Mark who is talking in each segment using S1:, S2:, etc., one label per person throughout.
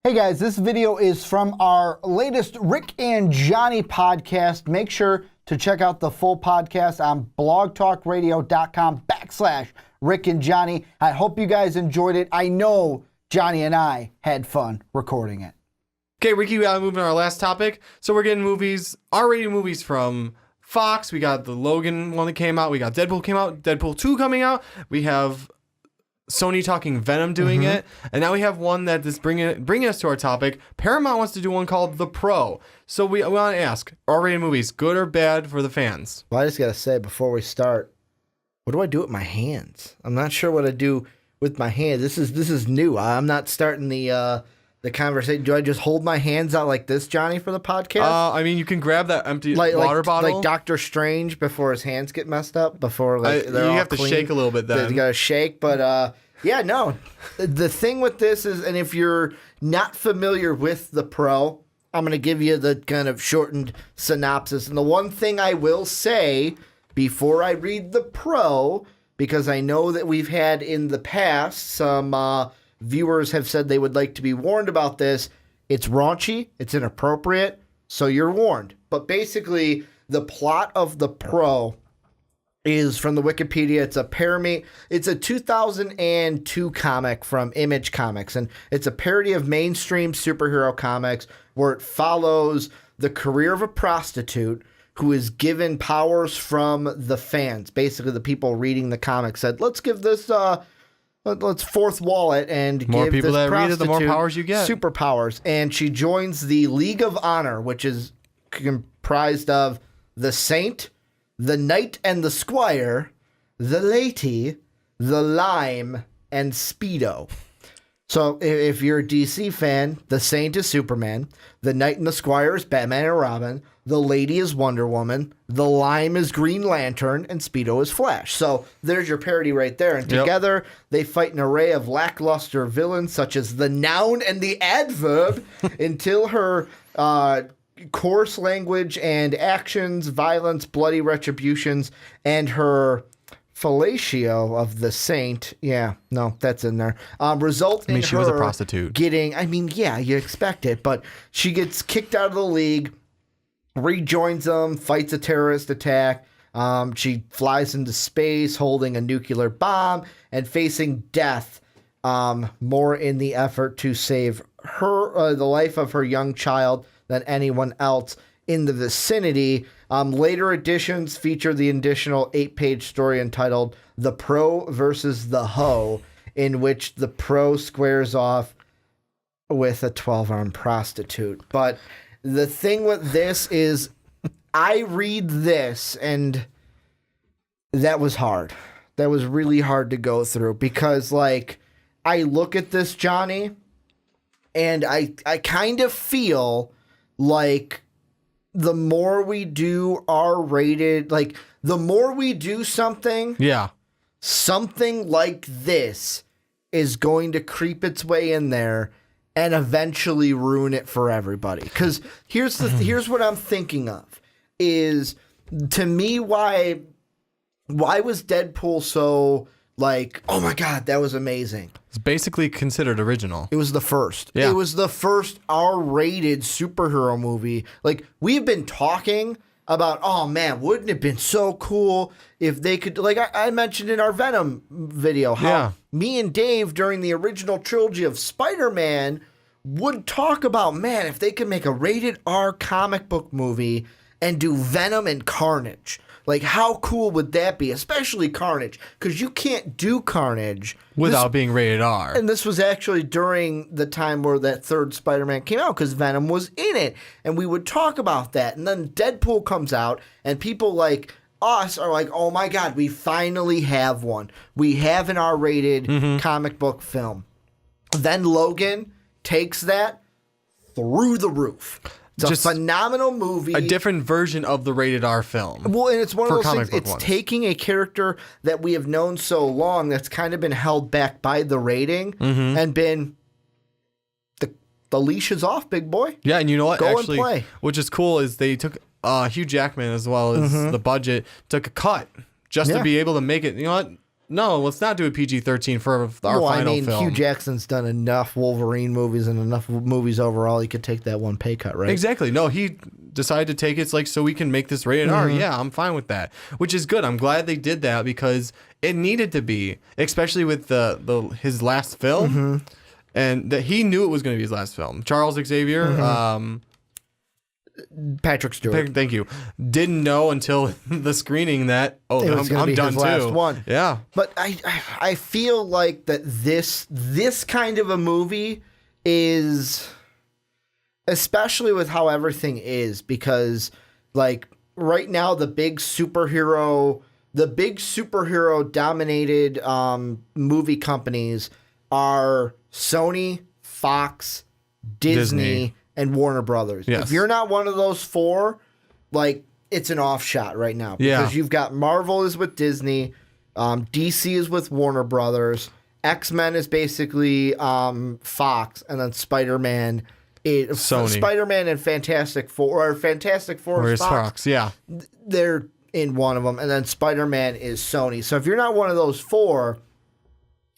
S1: Hey guys, this video is from our latest Rick and Johnny podcast. Make sure to check out the full podcast on blogtalkradio.com/Rick and Johnny. I hope you guys enjoyed it. I know Johnny and I had fun recording it.
S2: Okay, Ricky, we gotta move on to our last topic. So we're getting movies, R-rated movies from Fox. We got the Logan one that came out. We got Deadpool came out. Deadpool 2 coming out. We have Sony talking Venom doing it. And now we have one that is bringing us to our topic. Paramount wants to do one called The Pro. So we want to ask, R-rated movies, good or bad for the fans?
S1: Well, I just got to say before we start, what do I do with my hands? I'm not sure what I do with my hands. This is new. I'm not starting the conversation. Do I just hold my hands out like this, Johnny, for the podcast?
S2: I mean, you can grab that empty water bottle.
S1: Like Doctor Strange before his hands get messed up. Before
S2: you have to shake a little bit then.
S1: You got to shake, but yeah, no. The thing with this is, and if you're not familiar with the Pro, I'm going to give you the kind of shortened synopsis. And the one thing I will say before I read the Pro, because I know that we've had in the past some viewers have said they would like to be warned about this. It's raunchy, it's inappropriate, so you're warned. But basically, the plot of the Pro is from the Wikipedia. It's a 2002 comic from Image Comics, and it's a parody of mainstream superhero comics where it follows the career of a prostitute who is given powers from the fans. Basically, the people reading the comic said, let's give this let's fourth wall it and
S2: more
S1: give
S2: people
S1: this
S2: that read it, the more powers you get.
S1: Superpowers. And she joins the League of Honor, which is comprised of the Saint, the Knight and the Squire, the Lady, the Lime, and Speedo. So if you're a DC fan, the Saint is Superman, the Knight and the Squire is Batman and Robin, the Lady is Wonder Woman, the Lime is Green Lantern, and Speedo is Flash. So there's your parody right there. And together, they fight an array of lackluster villains such as the noun and the adverb until her coarse language and actions, violence, bloody retributions, and her fellatio of the Saint. Yeah, no, that's in there. Result in
S2: she
S1: her
S2: was a prostitute.
S1: Yeah, you expect it, but she gets kicked out of the league, rejoins them, fights a terrorist attack. She flies into space holding a nuclear bomb and facing death, more in the effort to save her, the life of her young child than anyone else in the vicinity. Later editions feature the additional 8-page story entitled The Pro versus the Hoe, in which the Pro squares off with a 12-armed prostitute. But the thing with this is I read this, and that was hard. That was really hard to go through because, like, I look at this, Johnny, and I kind of feel like the more we do R-rated, like, the more we do something, something like this is going to creep its way in there and eventually ruin it for everybody. Because here's what I'm thinking of is, to me, why was Deadpool so, like, oh my God, that was amazing.
S2: It's basically considered original.
S1: It was the first.
S2: Yeah.
S1: It was the first R-rated superhero movie. Like, we've been talking about, oh man, wouldn't it have been so cool if they could, like I mentioned in our Venom video, how me and Dave during the original trilogy of Spider-Man would talk about, man, if they could make a rated R comic book movie and do Venom and Carnage. Like, how cool would that be? Especially Carnage, because you can't do Carnage
S2: without being rated R.
S1: And this was actually during the time where that third Spider-Man came out, because Venom was in it. And we would talk about that. And then Deadpool comes out, and people like us are like, oh my God, we finally have one. We have an R-rated comic book film. Then Logan takes that through the roof. It's just a phenomenal movie.
S2: A different version of the rated R film.
S1: Well, and it's one of those things, it's taking a character that we have known so long that's kind of been held back by the rating and been, the leash is off, big boy.
S2: Yeah, and you know what?
S1: Go
S2: actually,
S1: and play.
S2: Which is cool is they took Hugh Jackman as well as the budget, took a cut just to be able to make it. You know what? no, let's not do a PG-13 for our final film.
S1: Hugh Jackson's done enough Wolverine movies and enough movies overall. He could take that one pay cut, right?
S2: Exactly. No, he decided to take it so we can make this rated R. Yeah, I'm fine with that, which is good. I'm glad they did that because it needed to be, especially with his last film, and that he knew it was going to be his last film. Charles Xavier,
S1: Patrick Stewart.
S2: Thank you. Didn't know until the screening that I'm done too.
S1: Last one.
S2: Yeah,
S1: but I feel like that this kind of a movie is, especially with how everything is, because like right now the big superhero dominated movie companies are Sony, Fox, Disney. And Warner Brothers.
S2: Yes.
S1: If you're not one of those four, like, it's an off shot right now. Because you've got Marvel is with Disney, DC is with Warner Brothers, X-Men is basically Fox, and then Spider-Man is
S2: Sony.
S1: Spider-Man and Fantastic Four is Fox.
S2: Yeah.
S1: They're in one of them, and then Spider-Man is Sony. So if you're not one of those four,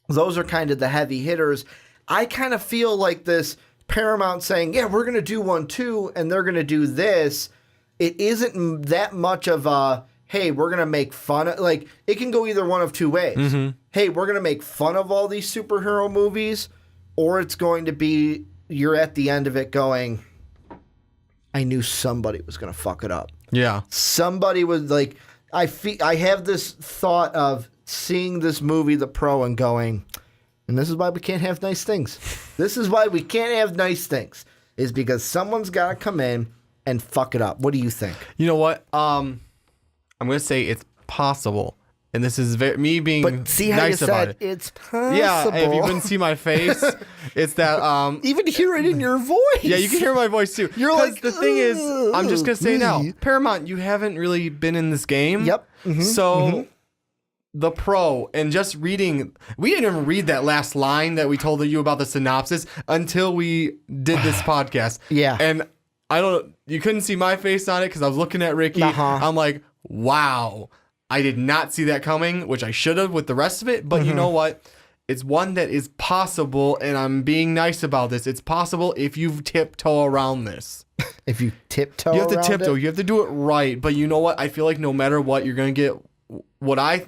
S1: those are kind of the heavy hitters. I kind of feel like this Paramount saying, yeah, we're going to do one too, and they're going to do this. It isn't that much of a, hey, we're going to make fun of, like, it can go either one of two ways. Hey, we're going to make fun of all these superhero movies, or it's going to be, you're at the end of it going, I knew somebody was going to fuck it up.
S2: Yeah.
S1: Somebody was like, I have this thought of seeing this movie, The Pro, and going, and this is why we can't have nice things. This is why we can't have nice things, is because someone's got to come in and fuck it up. What do you think?
S2: You know what? I'm going to say it's possible. And this is me being
S1: but see how
S2: nice
S1: you
S2: about
S1: said
S2: it.
S1: It's possible.
S2: Yeah, if you couldn't see my face, it's that...
S1: even hear it in your voice.
S2: Yeah, you can hear my voice too.
S1: You're like,
S2: the thing is, I'm just going to say now,
S1: me.
S2: Paramount, you haven't really been in this game.
S1: Yep.
S2: So... The Pro, and just reading, we didn't even read that last line that we told you about the synopsis until we did this podcast.
S1: Yeah.
S2: And you couldn't see my face on it because I was looking at Ricky. I'm like, wow, I did not see that coming, which I should have with the rest of it. But you know what? It's one that is possible, and I'm being nice about this. It's possible if you tiptoe around this.
S1: If you tiptoe
S2: You have to
S1: around
S2: tiptoe.
S1: it?
S2: You have to do it right. But you know what? I feel like no matter what, you're going to get... What I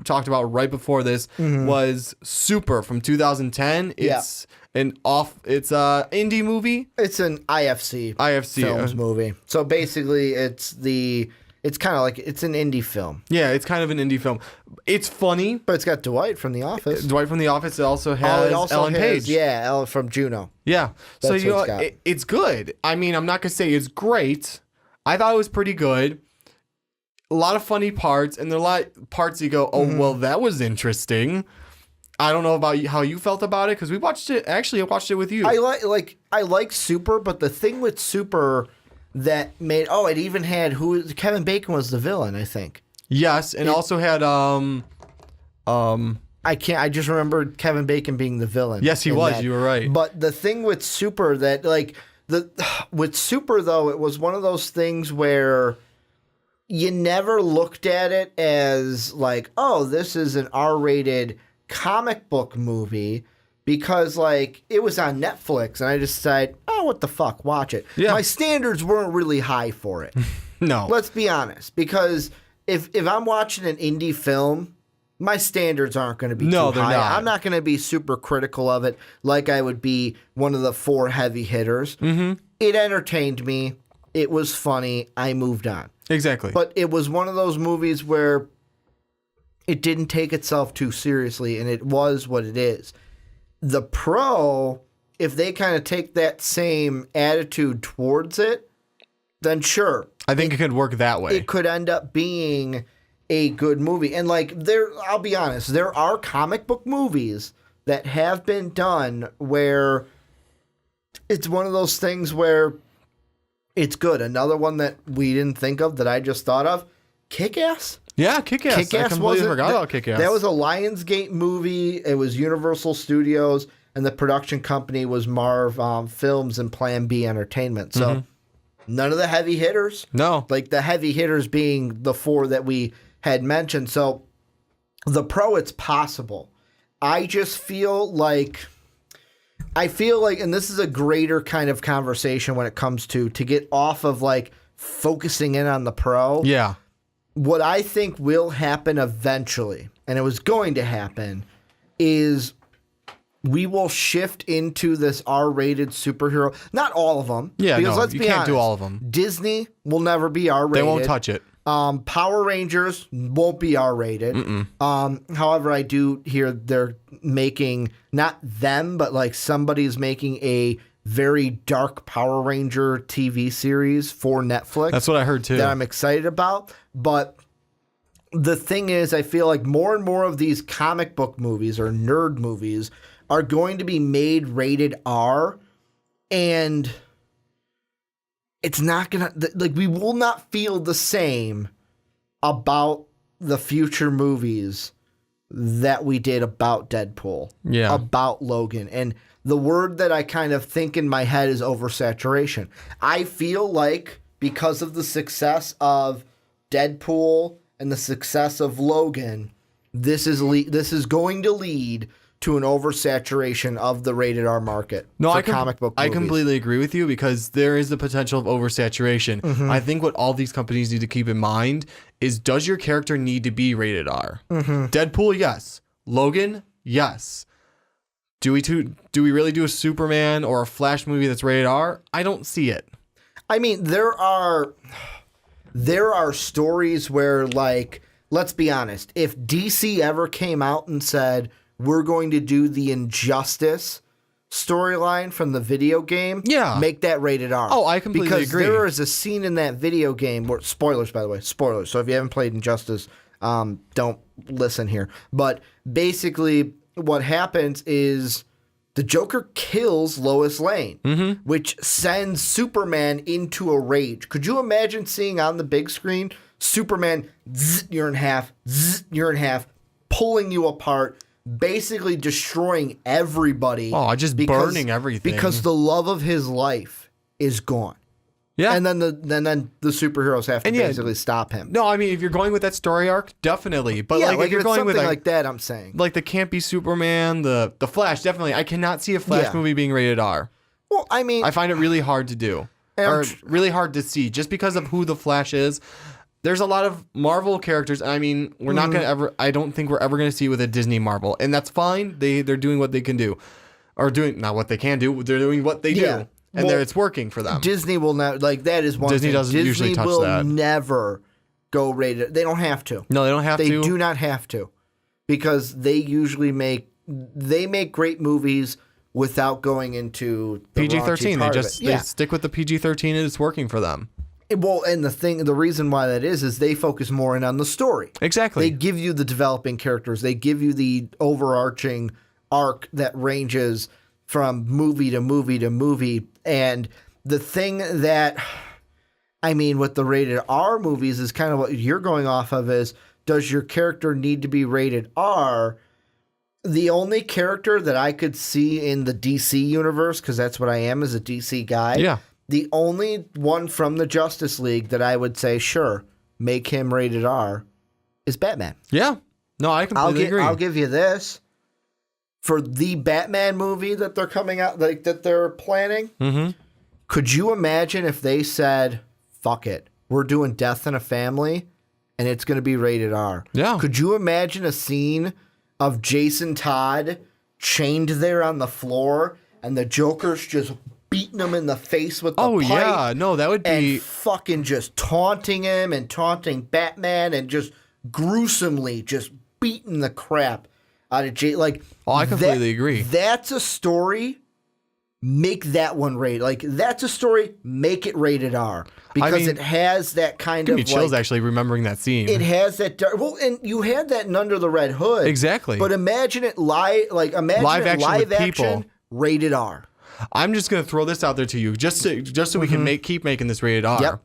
S2: talked about right before this was Super from 2010. It's it's a indie movie.
S1: It's an IFC films movie. So basically, it's kind of like it's an indie film.
S2: Yeah, it's kind of an indie film. It's funny,
S1: but it's got Dwight from The Office.
S2: Dwight from The Office. It also has Ellen Page.
S1: Yeah, Ellen from Juno.
S2: Yeah, so
S1: That's
S2: you know it's good. I mean, I'm not gonna say it's great. I thought it was pretty good. A lot of funny parts, and there are a lot of parts you go, oh, well, that was interesting. I don't know about how you felt about it, because we watched it. Actually, I watched it with you.
S1: I like Super, but the thing with Super that made it even had Kevin Bacon was the villain, I think.
S2: Yes, and also had
S1: I just remembered Kevin Bacon being the villain.
S2: Yes, he was. You were right.
S1: But the thing with Super with Super though, it was one of those things where you never looked at it as like, oh, this is an R-rated comic book movie, because like it was on Netflix and I just decided, oh, what the fuck, watch it.
S2: Yeah.
S1: My standards weren't really high for it.
S2: No.
S1: Let's be honest, because if I'm watching an indie film, my standards aren't going to be too high.
S2: Not.
S1: I'm not going to be super critical of it like I would be one of the four heavy hitters. It entertained me. It was funny. I moved on.
S2: Exactly.
S1: But it was one of those movies where it didn't take itself too seriously, and it was what it is. The Pro, if they kind of take that same attitude towards it, then sure.
S2: I think it could work that way.
S1: It could end up being a good movie. And like I'll be honest, there are comic book movies that have been done where it's one of those things where it's good. Another one that we didn't think of that I just thought of, Kick-Ass.
S2: Yeah, Kick-Ass. I completely forgot about Kick-Ass.
S1: That was a Lionsgate movie. It was Universal Studios, and the production company was Marv Films and Plan B Entertainment. So none of the heavy hitters.
S2: No.
S1: Like the heavy hitters being the four that we had mentioned. So the Pro, it's possible. I just feel like, and this is a greater kind of conversation when it comes to get off of like focusing in on the Pro.
S2: Yeah.
S1: What I think will happen eventually, and it was going to happen, is we will shift into this R-rated superhero. Not all of them.
S2: Yeah,
S1: because
S2: no,
S1: let's
S2: you
S1: be
S2: can't
S1: honest,
S2: do all of them.
S1: Disney will never be R-rated.
S2: They won't touch it.
S1: Power Rangers won't be R-rated. However, I do hear they're making, not them, but like somebody's making a very dark Power Ranger TV series for Netflix.
S2: That's what I heard too.
S1: That I'm excited about. But the thing is, I feel like more and more of these comic book movies or nerd movies are going to be made rated R, and it's not gonna, like, we will not feel the same about the future movies that we did about Deadpool, about Logan. And the word that I kind of think in my head is oversaturation. I feel like because of the success of Deadpool and the success of Logan, this is going to lead to an oversaturation of the rated R market for comic book movies.
S2: I completely agree with you because there is the potential of oversaturation. I think what all these companies need to keep in mind is, does your character need to be rated R? Deadpool, yes. Logan, yes. Do we really do a Superman or a Flash movie that's rated R? I don't see it.
S1: I mean, there are stories where, like, let's be honest, if DC ever came out and said, we're going to do the Injustice storyline from the video game, make that rated R.
S2: Oh, I completely agree.
S1: Because there is a scene in that video game where, spoilers, by the way, spoilers. So if you haven't played Injustice, don't listen here. But basically, what happens is the Joker kills Lois Lane, which sends Superman into a rage. Could you imagine seeing on the big screen Superman, you're in half, you're in half, pulling you apart, basically destroying everybody.
S2: Oh, just burning everything.
S1: Because the love of his life is gone. Yeah. And then the superheroes have to basically stop him.
S2: No, I mean, if you're going with that story arc, definitely. But
S1: yeah,
S2: like if you're going with
S1: like that, I'm saying.
S2: Like the campy Superman, the Flash, definitely. I cannot see a Flash movie being rated R.
S1: Well, I mean,
S2: I find it really hard to do. Or really hard to see just because of who the Flash is. There's a lot of Marvel characters. I mean, we're not going to ever, I don't think we're ever going to see with a Disney Marvel. And that's fine. They're doing what they can do. Or doing, not what they can do, they're doing what they do. And it's working for them.
S1: Disney will not, like, that is one
S2: Disney
S1: thing.
S2: doesn't usually touch
S1: Disney
S2: that.
S1: will never go rated. They don't have to.
S2: No, they don't have to.
S1: They do not have to. Because they usually make great movies without going into the
S2: PG-13. They stick with the PG-13 and it's working for them.
S1: Well, and the reason why that is they focus more in on the story.
S2: Exactly.
S1: They give you the developing characters. They give you the overarching arc that ranges from movie to movie to movie. And the thing that, I mean, with the rated R movies is kind of what you're going off of is, does your character need to be rated R? The only character that I could see in the DC universe, because that's what I am as a DC guy.
S2: Yeah.
S1: The only one from the Justice League that I would say, sure, make him rated R, is Batman.
S2: Yeah. No, I completely agree.
S1: I'll give you this. For the Batman movie that they're coming out, like that they're planning, could you imagine if they said, fuck it, we're doing Death in a Family, and it's going to be rated R?
S2: Yeah.
S1: Could you imagine a scene of Jason Todd chained there on the floor, and the Joker's just beating him in the face with the pipe.
S2: Yeah, no, that would be...
S1: And fucking just taunting him and taunting Batman and just gruesomely just beating the crap out of Jay. Like,
S2: I completely agree.
S1: That's a story. Make that one rated. Like, that's a story. Make it rated R. Because it has that kind of...
S2: Give me chills, actually, remembering that scene.
S1: It has that... Well, and you had that in Under the Red Hood.
S2: Exactly.
S1: But imagine it live action rated R.
S2: I'm just going to throw this out there to you, just so we can keep making this rated R.
S1: Yep.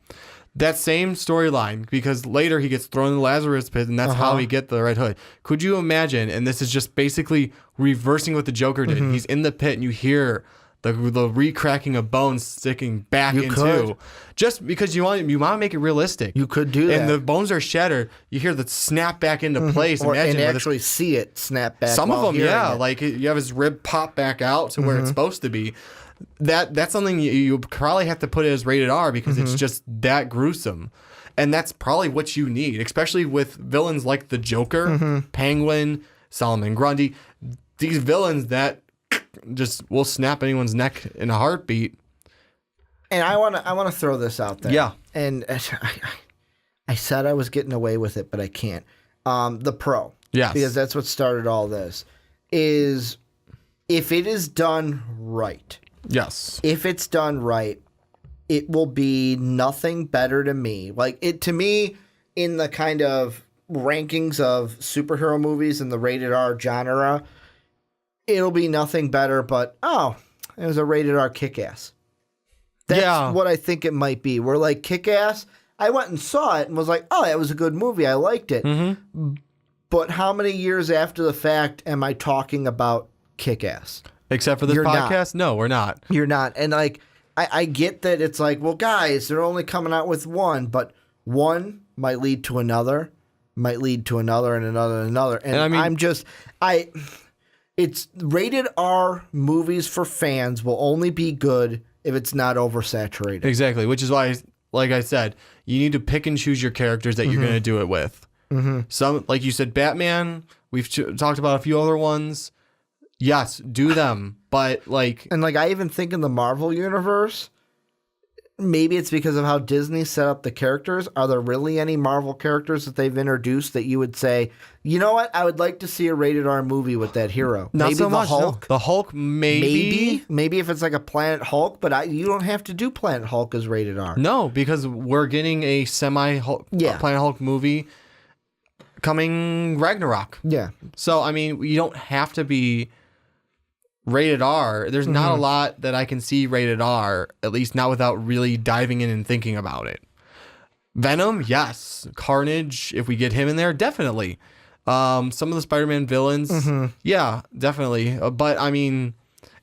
S2: That same storyline, because later he gets thrown in the Lazarus pit, and that's how he get the Red Hood. Could you imagine, and this is just basically reversing what the Joker did, he's in the pit, and you hear the re-cracking of bones sticking back
S1: You
S2: into,
S1: could.
S2: just because you want to make it realistic.
S1: You could do that.
S2: And the bones are shattered. You hear the snap back into place.
S1: and
S2: Imagine with
S1: actually see it snap back.
S2: some of
S1: while
S2: them,
S1: hearing
S2: yeah,
S1: it.
S2: like you have his rib pop back out to where it's supposed to be. That's something you probably have to put it as rated R because it's just that gruesome. And that's probably what you need, especially with villains like the Joker, Penguin, Solomon Grundy. These villains that just will snap anyone's neck in a heartbeat.
S1: And I want to throw this out there.
S2: Yeah.
S1: And I said I was getting away with it, but I can't. The Pro.
S2: Yes.
S1: Because that's what started all this. Is if it is done right.
S2: Yes.
S1: If it's done right, it will be nothing better to me. Like to me, in the kind of rankings of superhero movies in the rated R genre, it'll be nothing better but, it was a rated R Kick-Ass. That's what I think it might be. We're like, Kick-Ass, I went and saw it and was like, that was a good movie. I liked it. But how many years after the fact am I talking about Kick-Ass?
S2: Except for this podcast? No, we're not.
S1: You're not. And like, I get that it's like, well, guys, they're only coming out with one, but one might lead to another, might lead to another and another and another. And I mean, it's rated R movies for fans will only be good if it's not oversaturated.
S2: Exactly, which is why, like I said, you need to pick and choose your characters that you're going to do it with. Some, like you said, Batman, we've talked about a few other ones. Yes, do them, but like...
S1: And like, I even think in the Marvel universe, maybe it's because of how Disney set up the characters. Are there really any Marvel characters that they've introduced that you would say, you know what, I would like to see a rated R movie with that hero?
S2: Not
S1: maybe
S2: so
S1: the
S2: much.
S1: Hulk.
S2: No. The Hulk, maybe.
S1: Maybe if it's like a Planet Hulk, but you don't have to do Planet Hulk as rated R.
S2: No, because we're getting a semi-Hulk, Planet Hulk movie coming Ragnarok.
S1: Yeah.
S2: So, I mean, you don't have to be... rated R. There's not a lot that I can see rated R, at least not without really diving in and thinking about it. Venom, yes. Carnage, if we get him in there, definitely. Some of the Spider-Man villains, yeah, definitely. But I mean,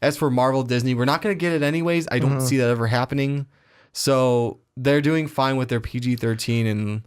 S2: as for Marvel, Disney, we're not going to get it anyways. I don't see that ever happening. So they're doing fine with their PG-13 and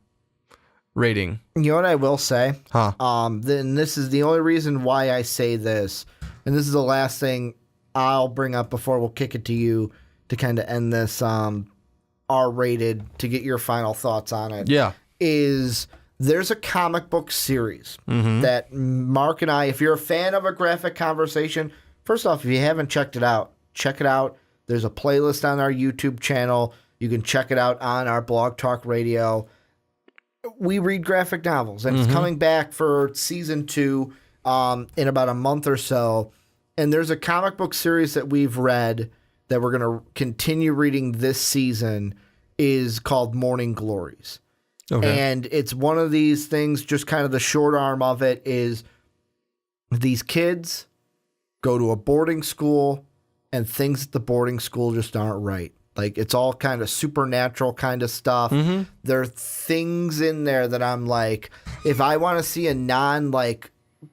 S2: rating.
S1: You know what I will say?
S2: Then
S1: this is the only reason why I say this. And this is the last thing I'll bring up before we'll kick it to you to kind of end this R-rated to get your final thoughts on it.
S2: Yeah.
S1: Is there's a comic book series that Mark and I, if you're a fan of A Graphic Conversation, first off, if you haven't checked it out, check it out. There's a playlist on our YouTube channel. You can check it out on our Blog Talk Radio. We read graphic novels, and it's coming back for season 2. In about a month or so. And there's a comic book series that we've read that we're going to continue reading this season is called Morning Glories. Okay. And it's one of these things, just kind of the short arm of it is these kids go to a boarding school and things at the boarding school just aren't right. Like, it's all kind of supernatural kind of stuff. There are things in there that I'm like, if I want to see a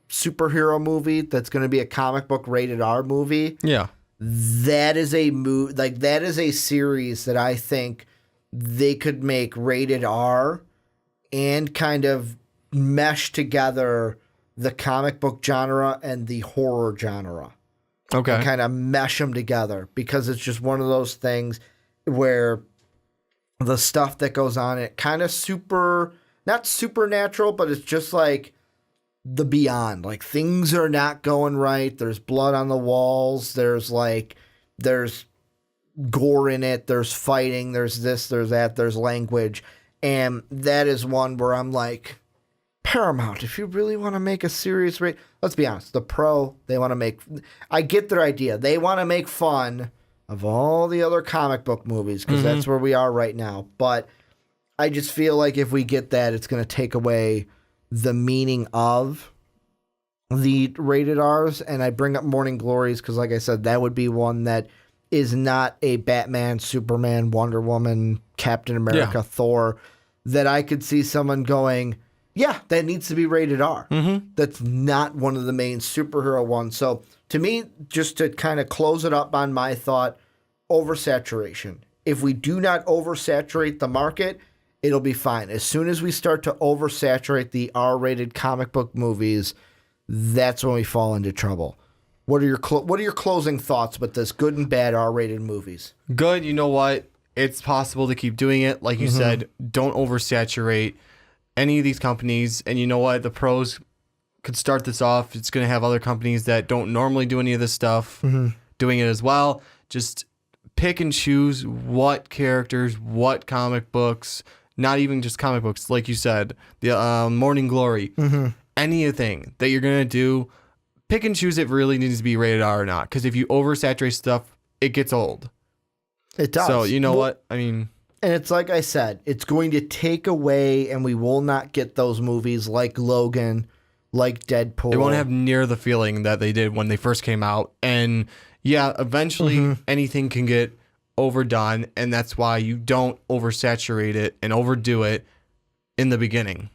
S1: superhero movie that's going to be a comic book rated R movie. Yeah. That is that is a series that I think they could make rated R and kind of mesh together the comic book genre and the horror genre. Okay. And kind of mesh them together because it's just one of those things where the stuff that goes on, it kind of not supernatural, but it's just like the beyond. Like, things are not going right. There's blood on the walls. There's gore in it. There's fighting. There's this, there's that. There's language. And that is one where I'm like, Paramount, if you really want to make a serious rate, let's be honest, the Pro, they want to make, I get their idea. They want to make fun of all the other comic book movies because that's where we are right now. But I just feel like if we get that, it's going to take away the meaning of the rated R's. And I bring up Morning Glories because, like I said, that would be one that is not a Batman, Superman, Wonder Woman, Captain America, Thor, that I could see someone going, yeah, that needs to be rated R. That's not one of the main superhero ones. So to me, just to kind of close it up on my thought, oversaturation. If we do not oversaturate the market, it'll be fine. As soon as we start to oversaturate the R-rated comic book movies, that's when we fall into trouble. What are your closing thoughts with this good and bad R-rated movies?
S2: Good. You know what? It's possible to keep doing it. Like you said, don't oversaturate any of these companies. And you know what? The pros could start this off. It's going to have other companies that don't normally do any of this stuff doing it as well. Just pick and choose what characters, what comic books, not even just comic books. Like you said, the Morning Glory, anything that you're going to do, pick and choose if it really needs to be rated R or not. Because if you oversaturate stuff, it gets old.
S1: It does.
S2: So you know what? I mean,
S1: and it's like I said, it's going to take away, and we will not get those movies like Logan, like Deadpool.
S2: they won't have near the feeling that they did when they first came out. And yeah, eventually anything can get overdone, and that's why you don't oversaturate it and overdo it in the beginning.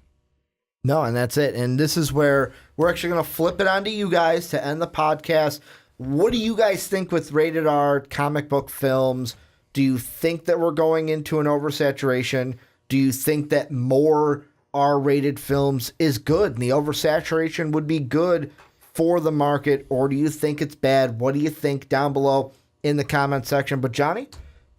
S1: No, and that's it. And this is where we're actually going to flip it onto you guys to end the podcast. What do you guys think with rated R comic book films? Do you think that we're going into an oversaturation? Do you think that more R-rated films is good and the oversaturation would be good for the market? Or do you think it's bad? What do you think down below in the comment section? But Johnny,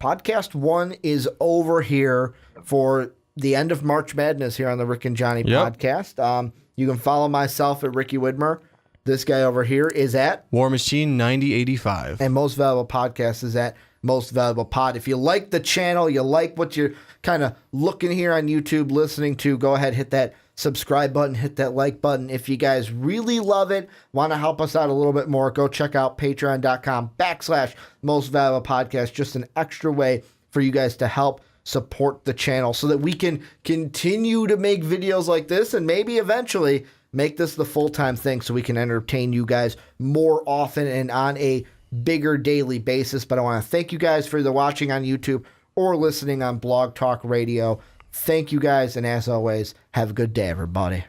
S1: podcast 1 is over here for the end of March Madness here on the Rick and Johnny podcast. You can follow myself at Ricky Widmer. This guy over here is at
S2: War Machine 9085.
S1: And Most Valuable Podcast is at Most Valuable Pod. If you like the channel, you like what you're kind of looking here on YouTube, listening to, go ahead, hit that subscribe button, hit that like button. If you guys really love it, want to help us out a little bit more, go check out patreon.com/Most Valuable Podcast. Just an extra way for you guys to help support the channel so that we can continue to make videos like this and maybe eventually make this the full-time thing so we can entertain you guys more often and on a bigger daily basis. But I want to thank you guys for either watching on YouTube or listening on Blog Talk Radio. Thank you guys, and as always, have a good day, everybody.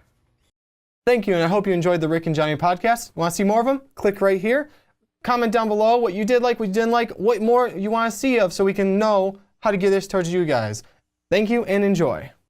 S2: Thank you, and I hope you enjoyed the Rick and Johnny podcast. Want to see more of them? Click right here. Comment down below what you did like, what you didn't like, what more you want to see of so we can know how to get this towards you guys. Thank you, and enjoy.